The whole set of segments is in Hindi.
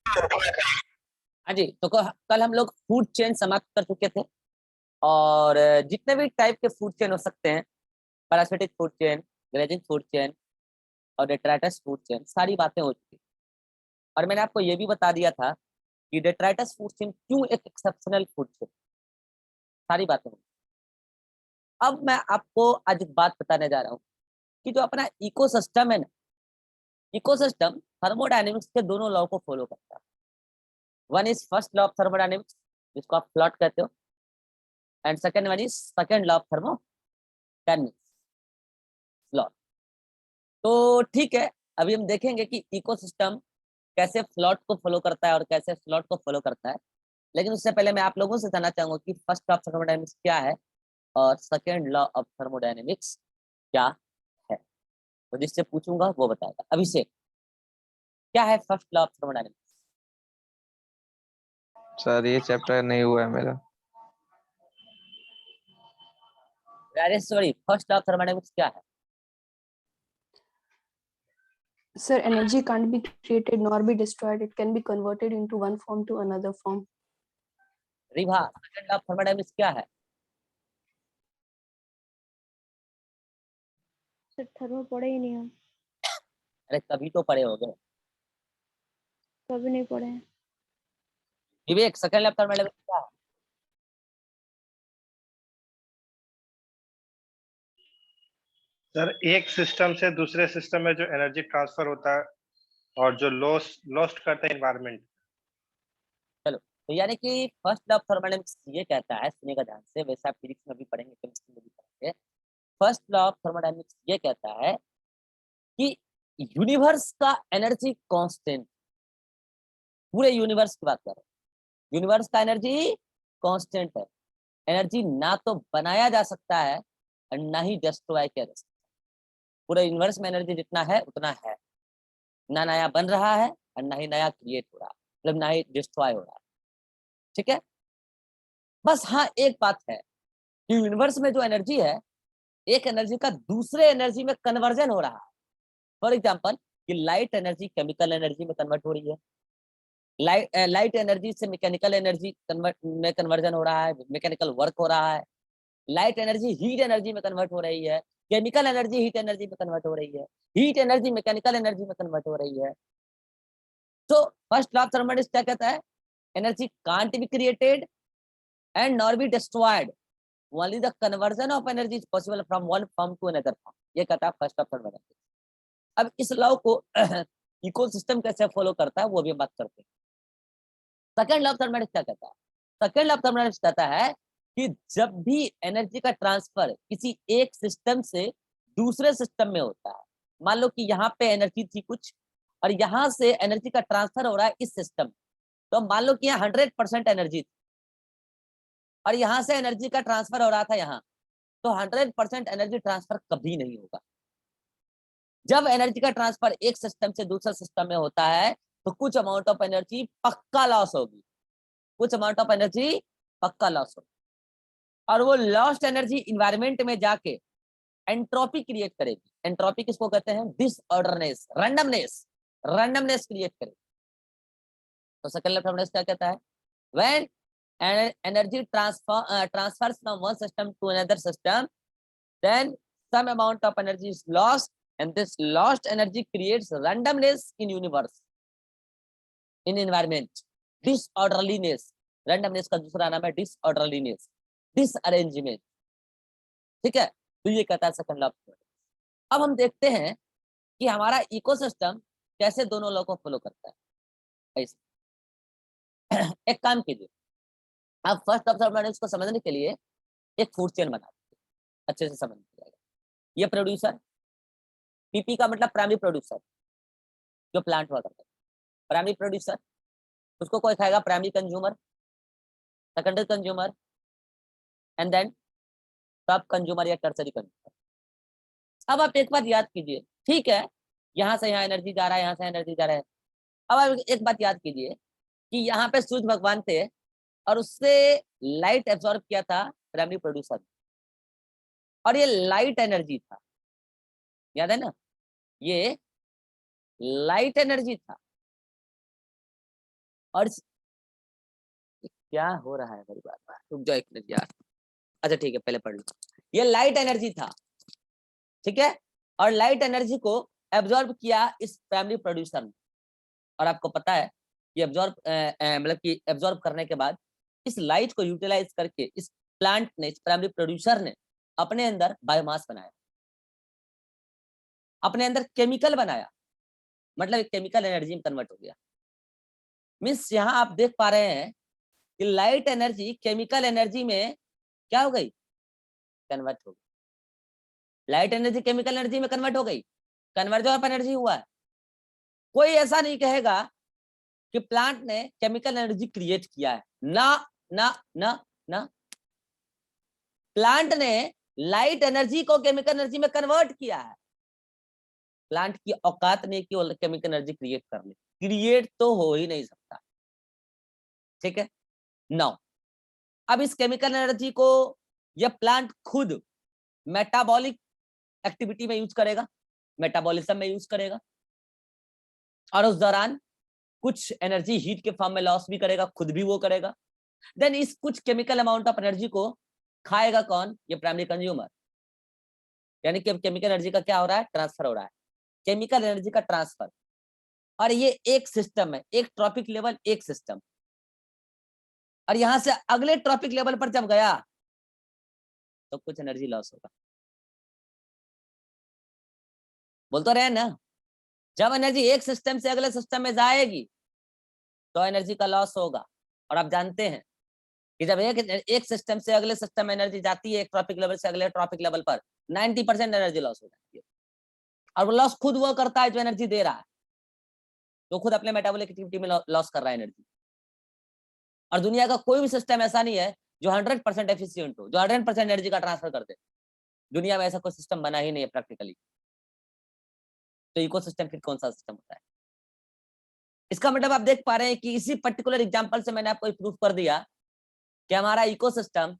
हाँ जी, तो कल हम लोग फूड चेन समाप्त कर चुके थे। और जितने भी टाइप के फूड चेन हो सकते हैं, parasitic food chain, grazing food chain और डेट्राइटस फूड चेन, सारी बातें हो चुकी। और मैंने आपको ये भी बता दिया था कि डेट्राइटस फूड चेन क्यों एक एक्सेप्शनल फूड चेन, सारी बातें हो। अब मैं आपको आज एक बात बताने जा रहा हूँ कि जो अपना इकोसिस्टम है ना, इकोसिस्टम थर्मोडायनेमिक्स के दोनों लॉ को फॉलो करता है। One is first law of thermodynamics, जिसको आप फ्लॉट कहते हो, and second one is second law of thermodynamics, फ्लॉट। तो ठीक है, अभी हम देखेंगे कि इकोसिस्टम कैसे फ्लॉट को फॉलो करता है और कैसे फ्लॉट को फॉलो करता है। लेकिन उससे पहले मैं आप लोगों से जानना चाहूंगा कि फर्स्ट लॉ ऑफ थर्मोडायनेमिक्स क्या है और सेकेंड लॉ ऑफ थर्मोडायनेमिक्स क्या है। तो जिससे पूछूंगा वो बताएगा। अभिषेक, क्या है first law of thermodynamics? Sir ये चैप्टर नहीं हुआ है मेरा। Rajeshwari, first law of thermodynamics क्या है? Sir, energy can't be created nor be destroyed. It can be converted into one form to another form. Ribha, second law of thermodynamics क्या है? सर थर्मो पढ़े ही नहीं हम। अरे कभी तो पढ़े होगे। कभी नहीं पढ़े हैं। विवेक, सेकेंड लॉ ऑफ थर्मोडायनेमिक्स क्या है? सर एक सिस्टम से दूसरे सिस्टम में जो एनर्जी ट्रांसफर होता है और जो लॉस्ट करता है एनवायरनमेंट। चलो, तो यानी कि फर्स्ट लॉ ऑफ थर्मोडायनेमिक्स ये कहता है, सुनिएगा ध्यान से, वैसे आप फिजिक्स में भी पढ़ेंगे, केमिस्ट्री में भी पढ़ेंगे। फर्स्ट लॉ ऑफ थर्मोडायनेमिक्स ये कहता है कि यूनिवर्स का एनर्जी कांस्टेंट, पूरे यूनिवर्स की बात कर रहे हैं, यूनिवर्स का एनर्जी कांस्टेंट है। एनर्जी ना तो बनाया जा सकता है और ना ही डिस्ट्रॉय किया जा सकता है। पूरे यूनिवर्स में एनर्जी जितना है उतना है, ना नया बन रहा है और ना ही नया क्रिएट हो रहा है, मतलब ना ही डिस्ट्रॉय हो रहा है। ठीक है, बस हाँ एक बात है कि यूनिवर्स में जो एनर्जी है, एक एनर्जी का दूसरे एनर्जी में कन्वर्जन हो रहा है। फॉर एग्जाम्पल, कि लाइट एनर्जी केमिकल एनर्जी में कन्वर्ट हो रही है, लाइट एनर्जी से मैकेनिकल एनर्जी में कन्वर्जन हो रहा है, मैकेनिकल वर्क हो रहा है। लाइट एनर्जी हीट एनर्जी में कन्वर्ट हो रही है, केमिकल एनर्जी हीट एनर्जी में कन्वर्ट हो रही है, हीट एनर्जी मैकेनिकल एनर्जी में कन्वर्ट हो रही है। तो फर्स्ट लॉ ऑफ थर्मोडायनेमिक्स क्या कहता है? Energy can't be created and nor be destroyed, only the conversion of energy is possible from one form to another form. ये कहता है फर्स्ट लॉ ऑफ थर्मोडायनेमिक्स। अब इस लॉ को इकोसिस्टम कैसे फॉलो करता है वो भी हम बात करते हैं। सेकेंड लॉ ऑफ थर्मोडायनेमिक्स क्या कहता है? सेकेंड लॉ ऑफ थर्मोडायनेमिक्स कहता है कि जब भी एनर्जी का ट्रांसफर किसी एक सिस्टम से दूसरे सिस्टम में होता है, मान लो कि यहाँ पे एनर्जी थी कुछ और यहाँ से एनर्जी का ट्रांसफर हो रहा है इस सिस्टम में, तो मान लो कि यहाँ 100% एनर्जी थी और यहाँ से एनर्जी का ट्रांसफर हो रहा था यहाँ, तो 100% एनर्जी ट्रांसफर कभी नहीं होगा। जब एनर्जी का ट्रांसफर एक सिस्टम से दूसरे सिस्टम में होता है तो कुछ अमाउंट ऑफ एनर्जी पक्का लॉस होगी, कुछ अमाउंट ऑफ एनर्जी पक्का लॉस होगी, और वो लॉस्ट एनर्जी इन्वायरमेंट में जाके एंट्रोपी क्रिएट करेगी। एंट्रोपी किसको कहते हैं? डिसऑर्डरनेस, रैंडमनेस, रैंडमनेस क्रिएट करेगी। तो सेकंड लॉ ऑफ थर्मोडायनेमिक्स क्या कहता है? When energy transfers from one system to another system, then some amount of energy is lost, and this lost energy creates randomness in universe, in environment, disorderliness। randomness का दूसरा नाम है disorderliness, disarrangement। ठीक है, तो ये कहता है सेकंड लॉ ऑफ थर्मोडायनेमिक्स। अब हम देखते हैं कि हमारा इकोसिस्टम कैसे दोनों लॉ को फॉलो करता है। ऐसे एक काम कीजिए, आप फर्स्ट लॉ ऑफ थर्मोडायनेमिक्स को समझने के लिए एक फूड चेन बना दीजिए, अच्छे से समझ में जाएगा। ये प्रोड्यूसर, पीपी का मतलब प्राइमरी प्रोड्यूसर, जो प्लांट हुआ करता है, प्राइमरी प्रोड्यूसर, उसको कोई खाएगा primary consumer, secondary consumer, and then सब कंज्यूमर या टर्सरी कंज्यूमर। अब आप एक बात याद कीजिए, ठीक है, यहाँ से यहाँ एनर्जी जा रहा है, यहाँ से एनर्जी जा रहा है। अब आप एक बात याद कीजिए कि यहाँ पे सूर्य भगवान थे और उससे लाइट एब्सॉर्ब किया था प्राइमरी प्रोड्यूसर, और ये लाइट एनर्जी था, याद है ना, ये लाइट एनर्जी था। और क्या हो रहा है मेरी बात, रुक जाओ एक मिनट यार। अच्छा ठीक है, पहले पढ़ लो। ये लाइट एनर्जी था, ठीक है, और लाइट एनर्जी को एब्जॉर्ब किया इस प्राइमरी प्रोड्यूसर ने, और आपको पता है कि एब्जॉर्ब मतलब कि एब्जॉर्ब करने के बाद इस लाइट को यूटिलाइज करके इस प्लांट ने, इस प्राइमरी प्रोड्यूसर ने अपने अंदर बायोमास बनाया, अपने अंदर केमिकल बनाया, मतलब केमिकल एनर्जी में कन्वर्ट हो गया। मीन्स यहाँ आप देख पा रहे हैं कि लाइट एनर्जी केमिकल एनर्जी में क्या हो गई, कन्वर्ट हो गई। लाइट एनर्जी केमिकल एनर्जी में कन्वर्ट हो गई, कन्वर्जन ऑफ एनर्जी हुआ है। कोई ऐसा नहीं कहेगा कि प्लांट ने केमिकल एनर्जी क्रिएट किया है, ना ना ना ना, प्लांट ने लाइट एनर्जी को केमिकल एनर्जी में कन्वर्ट किया है। प्लांट की औकात नहीं कि वो केमिकल एनर्जी क्रिएट कर ले, क्रिएट तो हो ही नहीं सकता, ठीक है। नाउ अब इस केमिकल एनर्जी को यह प्लांट खुद मेटाबॉलिक एक्टिविटी में यूज करेगा, मेटाबॉलिज्म में यूज करेगा, और उस दौरान कुछ एनर्जी हीट के फॉर्म में लॉस भी करेगा, खुद भी वो करेगा। देन इस कुछ केमिकल अमाउंट ऑफ एनर्जी को खाएगा कौन, ये प्राइमरी कंज्यूमर। यानी कि केमिकल एनर्जी का क्या हो रहा है, ट्रांसफर हो रहा है, केमिकल एनर्जी का ट्रांसफर। और ये एक सिस्टम है, एक ट्रॉपिक लेवल, एक सिस्टम, और यहां से अगले ट्रॉपिक लेवल पर जब गया तो कुछ एनर्जी लॉस होगा। बोल तो रहे ना, जब एनर्जी एक सिस्टम से अगले सिस्टम में जाएगी तो एनर्जी का लॉस होगा। और आप जानते हैं कि जब एक सिस्टम से अगले सिस्टम में एनर्जी जाती है, एक ट्रॉपिक लेवल से अगले ट्रॉपिक लेवल पर 90% एनर्जी लॉस हो जाती है, और वो लॉस खुद वो करता है जो एनर्जी दे रहा है, तो खुद अपने मेटाबॉलिक एक्टिविटी में लॉस कर रहा है एनर्जी। और दुनिया का कोई भी सिस्टम ऐसा नहीं है जो 100% एफिशिएंट हो, जो 100% एनर्जी का ट्रांसफर कर दे। दुनिया में ऐसा कोई सिस्टम बना ही नहीं है प्रैक्टिकली। तो इकोसिस्टम फिर कौन सा सिस्टम होता है? इसका मतलब आप देख पा रहे हैं कि इसी पर्टिकुलर एग्जांपल से मैंने आपको प्रूफ कर दिया कि हमारा ecosystem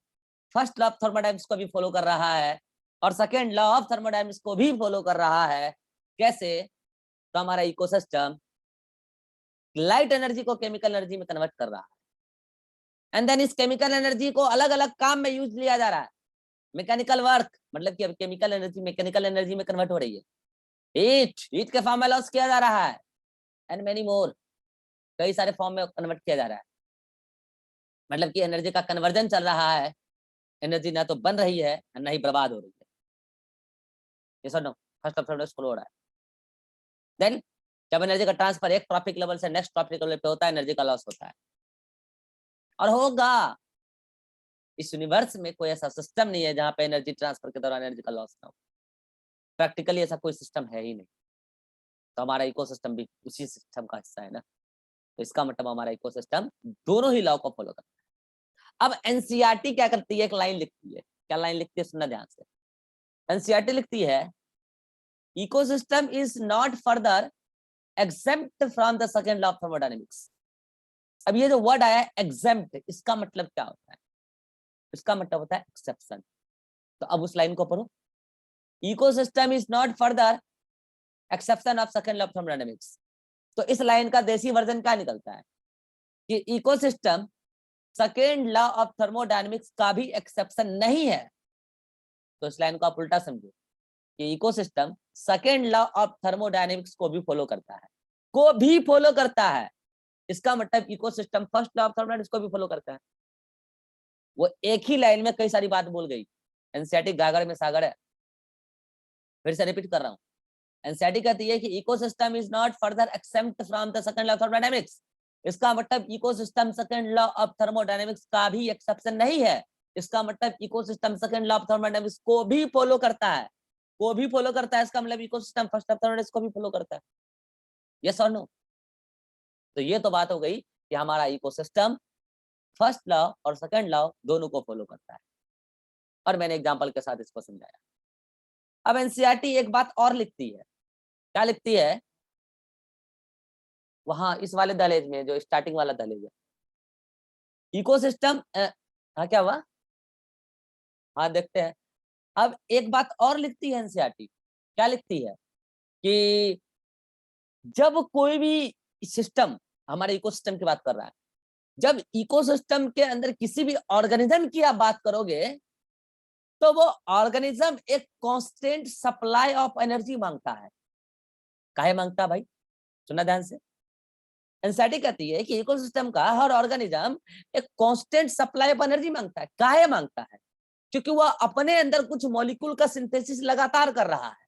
first law of thermodynamics को भी फॉलो कर रहा है और सेकंड लॉ ऑफ थर्मोडायनामिक्स को भी फॉलो कर रहा है। कैसे? तो हमारा इकोसिस्टम लाइट एनर्जी को केमिकल एनर्जी में कन्वर्ट कर रहा है, एंड देन इस केमिकल एनर्जी को अलग अलग काम में यूज लिया जा रहा है। मैकेनिकल वर्क मतलब कि अब केमिकल एनर्जी मैकेनिकल एनर्जी में कन्वर्ट हो रही है, हीट के फॉर्म में लॉस किया जा रहा है, एंड मेनी मोर, कई सारे फॉर्म में कन्वर्ट किया जा रहा है। मतलब कि एनर्जी का कन्वर्जन चल रहा है, एनर्जी ना तो बन रही है ना ही बर्बाद हो रही है। ये sir no first of follow हो रहा है। देन जब एनर्जी का ट्रांसफर एक ट्रॉपिक लेवल से नेक्स्ट ट्रॉपिक लेवल पे होता है, एनर्जी का लॉस होता है और होगा। इस यूनिवर्स में कोई ऐसा सिस्टम नहीं है जहां पे एनर्जी ट्रांसफर के दौरान एनर्जी का लॉस ना हो। प्रैक्टिकली ऐसा कोई सिस्टम है ही नहीं। तो हमारा इकोसिस्टम भी उसी सिस्टम का हिस्सा है ना। तो इसका मतलब हमारा इकोसिस्टम दोनों ही लॉ को फॉलो करता है। अब एनसीईआरटी क्या करती है, एक लाइन लिखती है। क्या लाइन लिखती है, सुनना ध्यान से। एनसीईआरटी लिखती है ecosystem is not further exempt from the second law of thermodynamics. अब ये जो वर्ड आया है exempt, इसका मतलब क्या होता है? इसका मतलब होता है एक्सेप्शन। तो अब उस लाइन को पढ़ो, ecosystem is not further exception of second law of thermodynamics. तो इस लाइन का देसी वर्जन क्या निकलता है कि ecosystem second law of thermodynamics का भी एक्सेप्शन नहीं है। तो इस लाइन को आप उल्टा समझो कि ecosystem second law of thermodynamics को भी फॉलो करता है, को भी फॉलो करता है। इसका मतलब ecosystem first law of thermodynamics को भी फॉलो करता है। वो एक ही लाइन में कई सारी बात बोल गई। एनसीईआरटी गागर में सागर है। फिर से रिपीट कर रहा हूं, एनसीईआरटी कहती है कि ecosystem is not further except from the second law of thermodynamics. इसका मतलब ecosystem second law of thermodynamics का भी एक्सेप्शन नहीं है। इसका मतलब ecosystem second law of thermodynamics को भी फॉलो करता है, को भी फॉलो करता है। इसका मतलब ecosystem first law of thermodynamics को भी फॉलो करता है। यस और नो? तो ये तो बात हो गई कि हमारा इकोसिस्टम फर्स्ट लॉ और सेकंड लॉ दोनों को फॉलो करता है, और मैंने एग्जांपल के साथ इसको समझाया। अब एनसीईआरटी एक बात और लिखती है। क्या लिखती है? वहां इस वाले दहलीज में, जो स्टार्टिंग वाला दहलीज है, इकोसिस्टम हाँ क्या हुआ, हाँ देखते हैं। अब एक बात और लिखती है एनसीईआरटी। क्या लिखती है कि जब कोई भी सिस्टम हमारे इकोसिस्टम की बात कर रहा है। जब इकोसिस्टम के अंदर किसी भी ऑर्गेनिज्म की आप बात करोगे तो वो ऑर्गेनिज्म एक कांस्टेंट सप्लाई ऑफ एनर्जी मांगता है। काहे मांगता है भाई, सुना ध्यान से। एनसीईआरटी कहती है कि इकोसिस्टम का हर ऑर्गेनिज्म एक कांस्टेंट सप्लाई ऑफ एनर्जी मांगता है। काहे मांगता है? क्योंकि वह अपने अंदर कुछ मॉलिक्यूल का सिंथेसिस लगातार कर रहा है,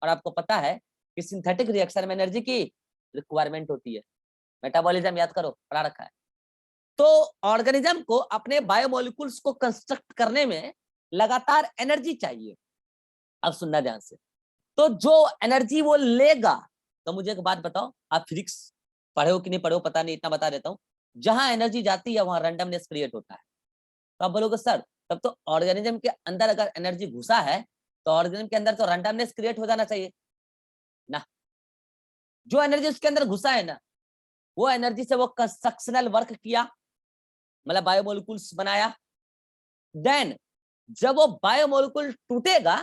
और आपको पता है कि सिंथेटिक रिएक्शन में एनर्जी की रिक्वायरमेंट होती है। मेटाबॉलिज्म याद करो, पढ़ा रखा है। तो ऑर्गेनिज्म को अपने बायोमोलिक्यूल्स को कंस्ट्रक्ट करने में लगातार एनर्जी चाहिए। अब सुनना ध्यान से। तो जो एनर्जी वो लेगा, तो मुझे एक बात बताओ, आप फिजिक्स पढ़े हो कि नहीं पढ़े हो पता नहीं, इतना बता देता हूं, जहां एनर्जी जाती है वहां रैंडमनेस क्रिएट होता है। तो आप बोलोगे सर तब तो ऑर्गेनिज्म के अंदर अगर एनर्जी घुसा है तो ऑर्गेनिज्म के अंदर तो रैंडमनेस क्रिएट हो जाना चाहिए ना। जो एनर्जी उसके अंदर घुसा है ना, वो एनर्जी से वो कंस्ट्रक्शनल वर्क किया, मतलब बायोमोलिक्यूल्स बनाया। देन जब वो बायोमोलिक्यूल टूटेगा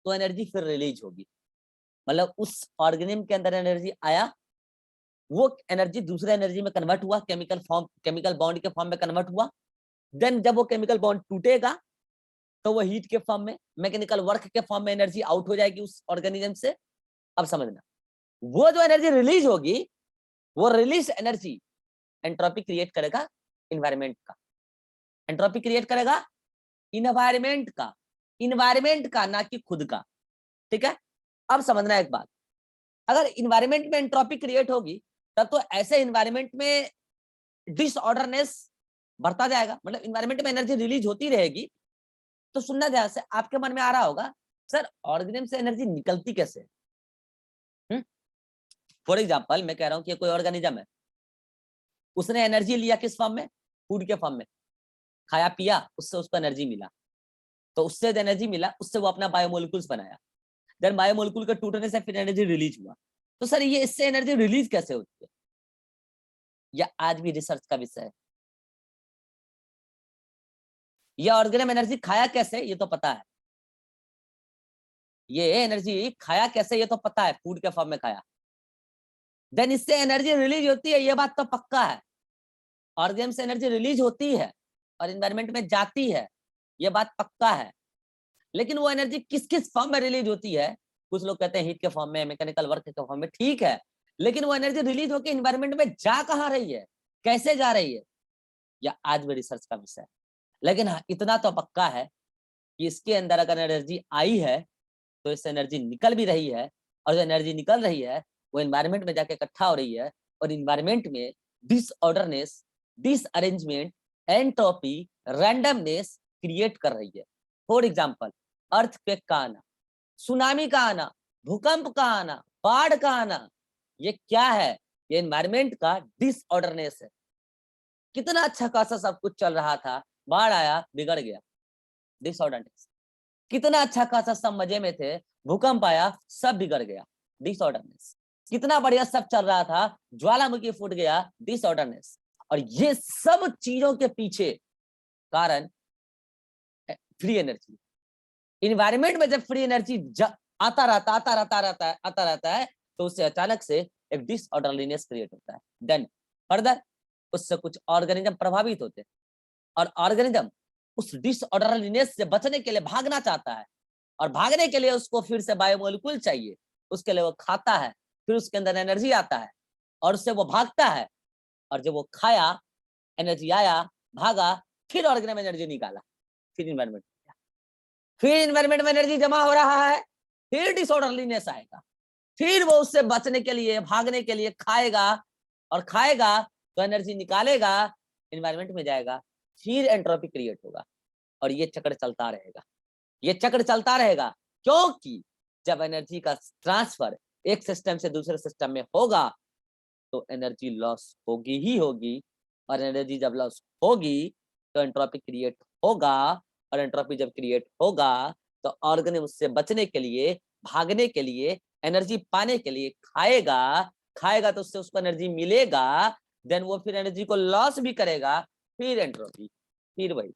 तो एनर्जी फिर रिलीज होगी, मतलब उस ऑर्गेनिज्म के अंदर एनर्जी आया, वो एनर्जी दूसरे एनर्जी में कन्वर्ट हुआ, केमिकल बॉन्ड के फॉर्म में कन्वर्ट हुआ। देन जब वो केमिकल बॉन्ड टूटेगा तो वो हीट के फॉर्म में, मैकेनिकल वर्क के फॉर्म में एनर्जी आउट हो जाएगी उस ऑर्गेनिज्म से। अब समझना, वो जो एनर्जी रिलीज होगी, वो रिलीज एनर्जी एंट्रोपी क्रिएट करेगा इन्वायरमेंट का। एंट्रोपी क्रिएट करेगा इन्वायरमेंट का, ना कि खुद का। ठीक है, अब समझना एक बात, अगर इन्वायरमेंट में एंट्रोपी क्रिएट होगी तब तो ऐसे इन्वायरमेंट में डिसऑर्डरनेस बढ़ता जाएगा, मतलब इन्वायरमेंट में एनर्जी रिलीज होती रहेगी। तो सुनना ध्यान से, आपके मन में आ रहा होगा सर ऑर्गेनिज्म से एनर्जी निकलती कैसे? फॉर एग्जांपल मैं कह रहा हूं कि कोई ऑर्गेनिज्म है, उसने एनर्जी लिया किस फॉर्म में? फूड के फॉर्म में, खाया पिया, उससे उसको एनर्जी मिला। तो उससे एनर्जी मिला, उससे वो अपना बायोमोलिक्यूल्स बनाया। देन बायोमोलिक्यूल के टूटने से फिर एनर्जी रिलीज हुआ। तो सर ये इससे एनर्जी रिलीज कैसे होती है? यह आज भी रिसर्च का विषय है। ये ऑर्गेनिज्म एनर्जी खाया कैसे, ये तो पता है। ये एनर्जी खाया कैसे, ये तो पता है, फूड के फॉर्म में खाया। देन इससे एनर्जी रिलीज होती है, ये बात तो पक्का है। ऑर्गेनिज्म से एनर्जी रिलीज होती है और एनवायरमेंट में जाती है, ये बात पक्का है। लेकिन वो एनर्जी किस किस फॉर्म में रिलीज होती है? कुछ लोग कहते हैं हीट के फॉर्म में, मैकेनिकल वर्क के फॉर्म में, ठीक है। लेकिन वो एनर्जी रिलीज होकर एनवायरमेंट में जा कहाँ रही है, कैसे जा रही है, या आज भी रिसर्च का विषय है। लेकिन हाँ, इतना तो पक्का है कि इसके अंदर अगर एनर्जी आई है तो इससे एनर्जी निकल भी रही है, और जो एनर्जी निकल रही है वो एनवायरमेंट में जाके इकट्ठा हो रही है, और एनवायरमेंट में disorderness, disarrangement, entropy, randomness create कर रही है। फॉर एग्जांपल अर्थक्वेक का आना, सुनामी का आना, भूकंप का आना, बाढ़ का आना, ये क्या है? ये एनवायरमेंट का डिसऑर्डरनेस है। कितना अच्छा खासा सब कुछ चल रहा था, बाढ़ आया, बिगड़ गया, डिसऑर्डरनेस। कितना अच्छा खासा सब मजे में थे, भूकंप आया, सब बिगड़ गया, डिसऑर्डरनेस। कितना बढ़िया सब चल रहा था, ज्वालामुखी फूट गया, डिसऑर्डरनेस। और ये सब चीजों के पीछे कारण फ्री एनर्जी। इन्वायरमेंट में जब फ्री एनर्जी आता रहता है तो उससे अचानक से एक डिसऑर्डरलीनेस क्रिएट होता है। देन फर्दर उससे कुछ ऑर्गेनिज्म प्रभावित होते हैं, और ऑर्गेनिज्म उस डिसऑर्डरलीनेस से बचने के लिए भागना चाहता है, और भागने के लिए उसको फिर से बायोमोलिक्यूल चाहिए, उसके लिए वो खाता है, फिर उसके अंदर एनर्जी आता है और उससे वो भागता है, और जब वो खाया, एनर्जी आया, भागा, फिर ऑर्गेनिज्म एनर्जी निकाला, फिर इन्वायरमेंट, फिर इन्वायरमेंट में एनर्जी जमा हो रहा है, फिर डिसऑर्डरलीनेस आएगा, फिर वो उससे बचने के लिए, भागने के लिए खाएगा, और खाएगा तो एनर्जी निकालेगा, इन्वायरमेंट में जाएगा, फिर एंट्रोपी क्रिएट होगा, और ये चक्र चलता रहेगा। ये चक्र चलता रहेगा क्योंकि जब एनर्जी का ट्रांसफर एक सिस्टम से दूसरे सिस्टम में होगा तो एनर्जी लॉस होगी ही होगी, और एनर्जी जब लॉस होगी तो एंट्रोपी क्रिएट होगा, और एंट्रोपी जब क्रिएट होगा तो ऑर्गेनिज्म उससे बचने के लिए, भागने के लिए, एनर्जी पाने के लिए खाएगा तो उससे उसको एनर्जी मिलेगा, देन वो फिर एनर्जी को लॉस भी करेगा, फिर एंट्रोपी, फिर वही।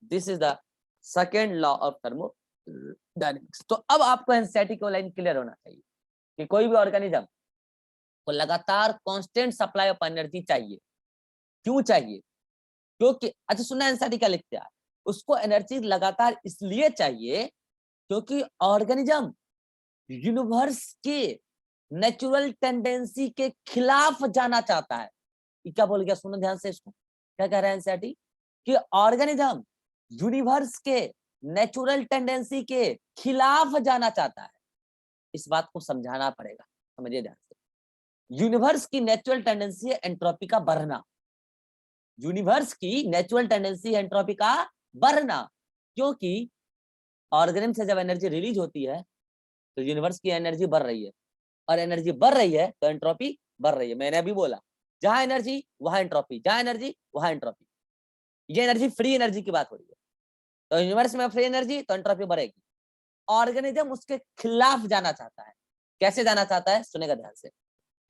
This is the second law of thermodynamics. तो अब आपको एनसीईआरटी की लाइन क्लियर होना चाहिए कि कोई भी ऑर्गेनिज्म को लगातार कांस्टेंट सप्लाई ऑफ एनर्जी चाहिए। क्यों चाहिए? क्योंकि अच्छा सुनना एनसीईआरटी क्या लिखते हैं, उसको एनर्जी लगातार इसलिए चाहिए क्योंकि ऑर्गेनिज्म यूनिवर्स के नेचुरल टेंडेंसी के खिलाफ जाना चाहता है। ये क्या बोल गया, सुनो ध्यान से इसको, क्या कह रहा है एनसीईआरटी कि ऑर्गेनिज्म यूनिवर्स के नेचुरल टेंडेंसी के खिलाफ जाना चाहता है। इस बात को समझाना पड़ेगा, समझिए ध्यान से। यूनिवर्स की नेचुरल टेंडेंसी है एंट्रोपी का बढ़ना। यूनिवर्स की नेचुरल टेंडेंसी है एंट्रोपी का बढ़ना, क्योंकि ऑर्गेनिज्म से जब एनर्जी रिलीज होती है तो यूनिवर्स की एनर्जी बढ़ रही है, और एनर्जी बढ़ रही है तो एंट्रोपी बढ़ रही है। मैंने अभी बोला जहां एनर्जी वहां एंट्रोपी, जहां एनर्जी वहां एंट्रोपी। ये एनर्जी फ्री एनर्जी की बात हो रही है, तो यूनिवर्स में फ्री एनर्जी तो एंट्रोपी बढ़ेगी। ऑर्गेनिज्म उसके खिलाफ जाना चाहता है। कैसे जाना चाहता है, सुनेगा ध्यान से।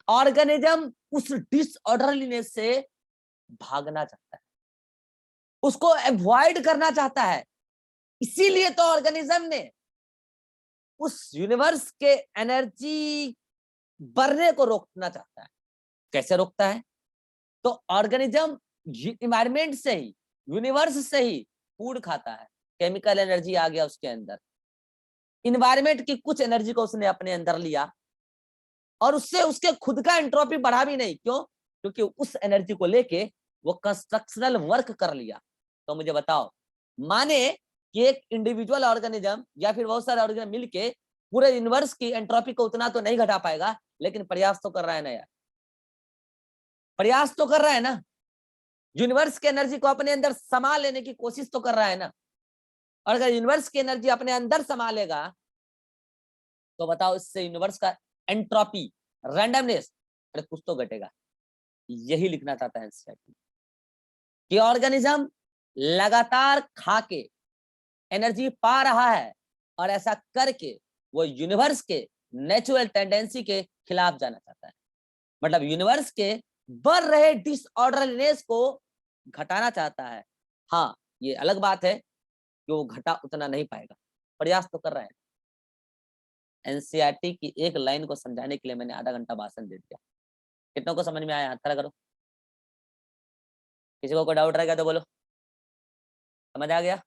ऑर्गेनिज्म उस डिसऑर्डरलीनेस से भागना चाहता है, उसको अवॉइड करना चाहता है। इसीलिए तो ऑर्गेनिज्म ने उस यूनिवर्स के एनर्जी बढ़ने को रोकना चाहता है। कैसे रोकता है? तो ऑर्गेनिज्म इन्वायरमेंट से ही, यूनिवर्स से ही फूड खाता है, केमिकल एनर्जी आ गया उसके अंदर, इन्वायरमेंट की कुछ एनर्जी को उसने अपने अंदर लिया, और उससे उसके खुद का एंट्रोपी बढ़ा भी नहीं। क्यों? क्योंकि उस एनर्जी को लेके वो कंस्ट्रक्शनल वर्क कर लिया। तो मुझे बताओ, माने कि एक इंडिविजुअल ऑर्गेनिज्म या फिर बहुत सारे ऑर्गेनिज्म मिलके पूरे यूनिवर्स की एंट्रोपी को उतना तो नहीं घटा पाएगा, लेकिन प्रयास तो कर रहा है ना यार, प्रयास तो कर रहा है ना। यूनिवर्स की एनर्जी को अपने अंदर समा लेने की कोशिश तो कर रहा है ना। और अगर यूनिवर्स की एनर्जी अपने अंदर समा लेगा तो बताओ, इससे यूनिवर्स का एंट्रोपी, रैंडमनेस, अरे कुछ तो घटेगा। यही लिखना चाहता है एनसीईआरटी कि ऑर्गेनिज्म लगातार खा के एनर्जी पा रहा है, और ऐसा करके वो यूनिवर्स के नेचुरल टेंडेंसी के खिलाफ जाना चाहता है। मतलब यूनिवर्स के बढ़ रहे डिसऑर्डरनेस को घटाना चाहता है। हाँ, ये अलग बात है कि वो घटा उतना नहीं पाएगा, प्रयास तो कर रहा है। एनसीईआरटी की एक लाइन को समझाने के लिए मैंने आधा घंटा भाषण दे दिया। कितनों को समझ में आया? हाथ खड़ा करो। किसी को कोई डाउट रहेगा तो बोलो। समझ आ गया?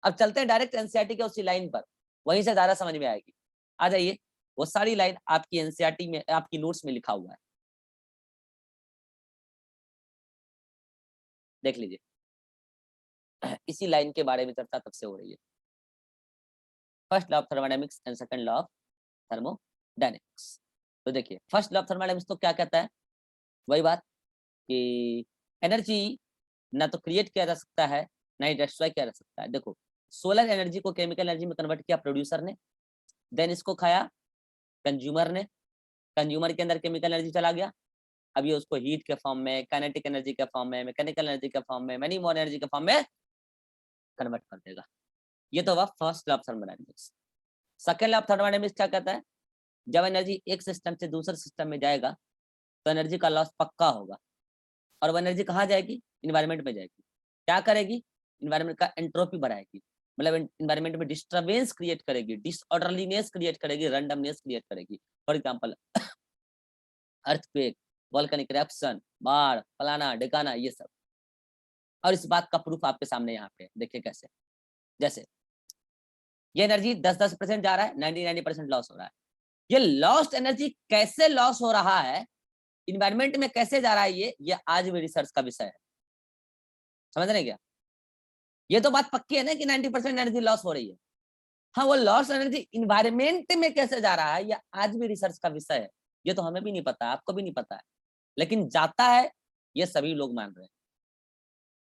अब चलते हैं डायरेक्ट एनसीईआरटी के उसी लाइन पर, वहीं से ज्यादा समझ में आएगी। आ जाइए, वो सारी लाइन आपकी एनसीईआरटी में, आपकी नोट्स में लिखा हुआ है, देख लीजिए। इसी लाइन के बारे में चर्चा तब से हो रही है। First law of thermodynamics and second law of thermodynamics. तो देखिए, फर्स्ट लॉ ऑफ थर्मोडायनेमिक्स तो क्या कहता है, वही बात कि एनर्जी ना तो क्रिएट किया जा सकता है, ना ही डिस्ट्रॉय किया जा सकता है। देखो, सोलर एनर्जी को केमिकल एनर्जी में कन्वर्ट किया प्रोड्यूसर ने, देन इसको खाया कंज्यूमर ने, कंज्यूमर के अंदर केमिकल एनर्जी चला गया, अब ये उसको हीट के फॉर्म में, काइनेटिक एनर्जी के फॉर्म में, मैकेनिकल एनर्जी के फॉर्म में, मेनी मोर एनर्जी के फॉर्म में कन्वर्ट कर देगा। ये तो हुआ first law of thermodynamics. Second law of thermodynamics क्या कहता है, जब एनर्जी एक सिस्टम से दूसरे सिस्टम में जाएगा तो एनर्जी का लॉस पक्का होगा, और वो एनर्जी कहाँ जाएगी? इन्वायरमेंट में जाएगी। क्या करेगी? इन्वायरमेंट का एंट्रोपी बढ़ाएगी, मतलब इन्वायरमेंट में डिस्टर्बेंस क्रिएट करेगी, डिसऑर्डरलीनेस क्रिएट करेगी, रैंडमनेस क्रिएट करेगी। For example earthquake, volcanic eruption, बाढ़, फलाना ढिकाना, ये सब। और इस बात का प्रूफ आपके सामने यहाँ पे देखिए कैसे। जैसे ये एनर्जी 10-10% जा रहा है, 90% लॉस हो रहा है। ये लॉस्ट एनर्जी कैसे लॉस हो रहा है, इन्वायरमेंट में कैसे जा रहा है, ये आज भी रिसर्च का विषय है। समझ रहे क्या? ये तो बात पक्की है ना कि 90% एनर्जी लॉस हो रही है। हाँ, वो लॉस एनर्जी इन्वायरमेंट में कैसे जा रहा है, ये आज भी रिसर्च का विषय है। ये तो हमें भी नहीं पता, आपको भी नहीं पता है, लेकिन जाता है, ये सभी लोग मान रहे हैं।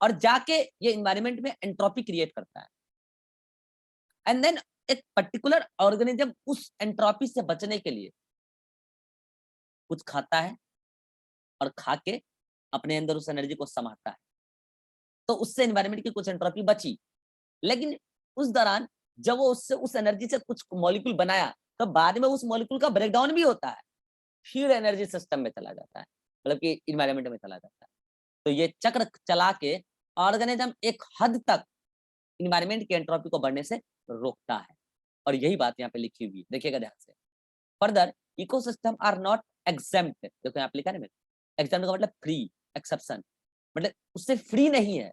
और जाके ये इन्वायरमेंट में एंट्रोपी क्रिएट करता है, एंड देन एक पर्टिकुलर ऑर्गेनिज्म उस एंट्रोपी से बचने के लिए कुछ खाता है, और खा के अपने अंदर उस एनर्जी को समाता है, तो उससे एनवायरनमेंट की कुछ एंट्रोपी बची। लेकिन उस दौरान जब वो उससे उस एनर्जी से कुछ मॉलिक्यूल बनाया, तो बाद में उस मॉलिक्यूल का ब्रेकडाउन भी होता है, फिर एनर्जी सिस्टम में चला जाता है, मतलब कि इन्वायरमेंट में चला जाता है। तो ये चक्र चला के ऑर्गेनिज्म एक हद तक इन्वायरमेंट की एंट्रोपी को बढ़ने से रोकता है, और यही बात यहाँ पे लिखी हुई है, देखिएगा ध्यान से। Further ecosystem are not exempt. देखो यहाँ पे लिखा है ना, एग्जेम्प्ट का मतलब फ्री, एक्सेप्शन मतलब उससे फ्री नहीं है,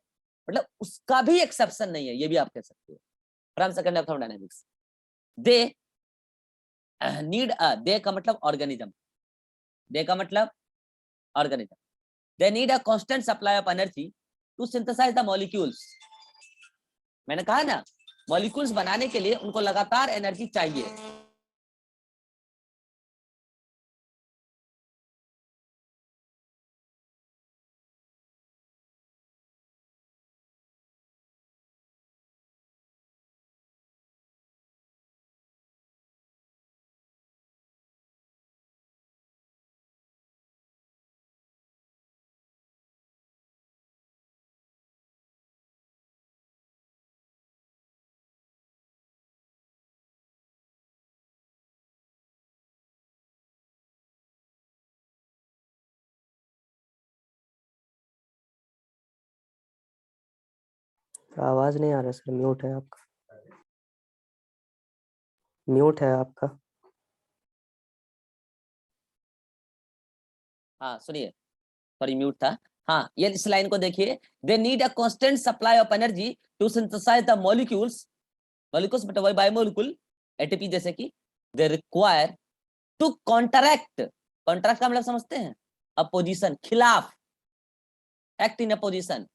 मतलब उसका भी एक्सेप्शन नहीं है, ये भी आप कह सकते हो। From second law of thermodynamics, they need they का मतलब ऑर्गेनिज्म, दे का मतलब organism, they need a constant supply of energy to synthesize the molecules. मैंने कहा ना, मॉलिक्यूल्स बनाने के लिए उनको लगातार एनर्जी चाहिए। आवाज नहीं आ रहा सर, म्यूट है आपका, म्यूट है आपका। हाँ सुनिए, सॉरी म्यूट था। हाँ, ये इस लाइन को देखिए, they need a constant supply of energy to synthesize the molecules, molecules मतलब वही बायोमोलिक्यूल, एटीपी जैसे कि, they require to contract, contract का मतलब समझते हैं, अपोजिशन, खिलाफ, act in opposition,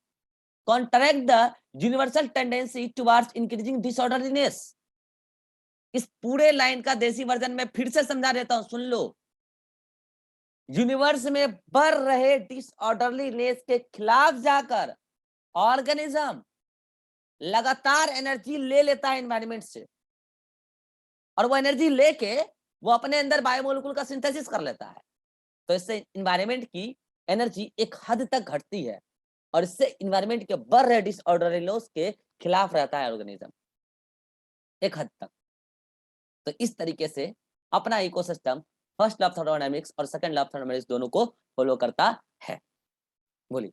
contract the universal tendency towards increasing disorderliness. इस पूरे लाइन का देसी वर्जन में फिर से समझा देता हूं, सुन लो। यूनिवर्स में बढ़ रहे डिसऑर्डरलीनेस के खिलाफ जाकर ऑर्गेनिज्म लगातार एनर्जी ले लेता है एनवायरनमेंट से, और वो एनर्जी लेके वो अपने अंदर बायोमोलिक्यूल का सिंथेसिस कर लेता है। तो इससे एनवायरनमेंट की एनर्जी एक हद तक घटती है, और इससे एनवायरनमेंट के बढ़ रहे डिसऑर्डरलीनेस के खिलाफ रहता है ऑर्गेनिज्म एक हद तक। तो इस तरीके से अपना ecosystem first law of thermodynamics और सेकंड लॉ ऑफ थर्मोडायनामिक्स दोनों को फॉलो करता है। बोलिए,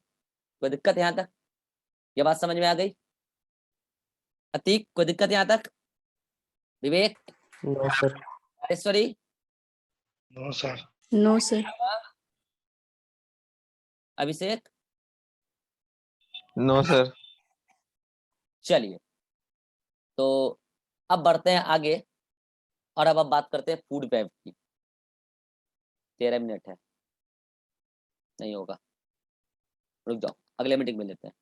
कोई दिक्कत यहां तक? ये बात समझ में आ गई? अतीक, कोई दिक्कत यहां तक? Vivek, no sir. Rajeshwari, no sir. No, sir. Abhishek? No sir. चलिए, तो अब बढ़ते हैं आगे, और अब बात करते हैं फूड वेब की। 13 मिनट है, नहीं होगा, रुक जाओ, अगले मीटिंग में लेते हैं।